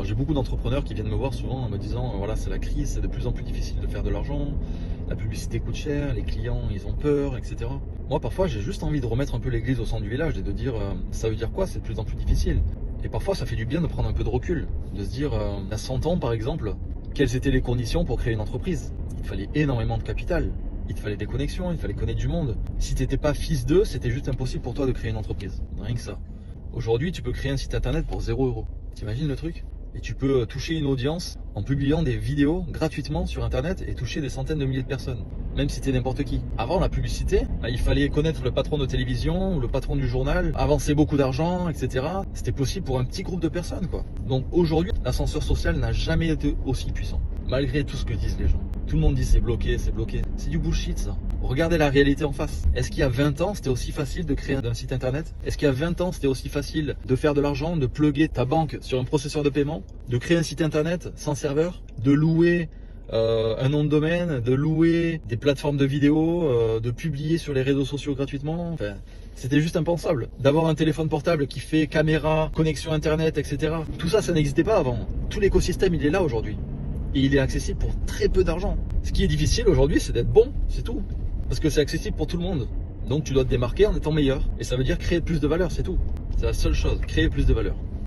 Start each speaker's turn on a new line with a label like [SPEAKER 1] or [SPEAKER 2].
[SPEAKER 1] Alors, j'ai beaucoup d'entrepreneurs qui viennent me voir souvent en me disant voilà, c'est la crise, c'est de plus en plus difficile de faire de l'argent, la publicité coûte cher, les clients ils ont peur, etc. Moi parfois j'ai juste envie de remettre un peu l'église au centre du village et de dire ça veut dire quoi, c'est de plus en plus difficile. Et parfois ça fait du bien de prendre un peu de recul, de se dire il y a 100 ans par exemple, quelles étaient les conditions pour créer une entreprise? Il te fallait énormément de capital, il te fallait des connexions, il fallait connaître du monde. Si tu n'étais pas fils d'eux, c'était juste impossible pour toi de créer une entreprise, rien que ça. Aujourd'hui tu peux créer un site internet pour 0 €. T'imagines le truc? Et tu peux toucher une audience en publiant des vidéos gratuitement sur internet et toucher des centaines de milliers de personnes, même si t'es n'importe qui. Avant la publicité, il fallait connaître le patron de télévision ou le patron du journal, avancer beaucoup d'argent, etc. C'était possible pour un petit groupe de personnes, quoi. Donc aujourd'hui, l'ascenseur social n'a jamais été aussi puissant, malgré tout ce que disent les gens. Tout le monde dit c'est bloqué, c'est bloqué. C'est du bullshit ça. Regardez la réalité en face. Est-ce qu'il y a 20 ans, c'était aussi facile de créer un site internet? Est-ce qu'il y a 20 ans, c'était aussi facile de faire de l'argent, de plugger ta banque sur un processeur de paiement, de créer un site internet sans serveur, de louer un nom de domaine, de louer des plateformes de vidéos, de publier sur les réseaux sociaux gratuitement? Enfin, c'était juste impensable. D'avoir un téléphone portable qui fait caméra, connexion internet, etc. Tout ça, ça n'existait pas avant. Tout l'écosystème, il est là aujourd'hui. Et il est accessible pour très peu d'argent. Ce qui est difficile aujourd'hui, c'est d'être bon, c'est tout. Parce que c'est accessible pour tout le monde. Donc tu dois te démarquer en étant meilleur. Et ça veut dire créer plus de valeur, c'est tout. C'est la seule chose, créer plus de valeur.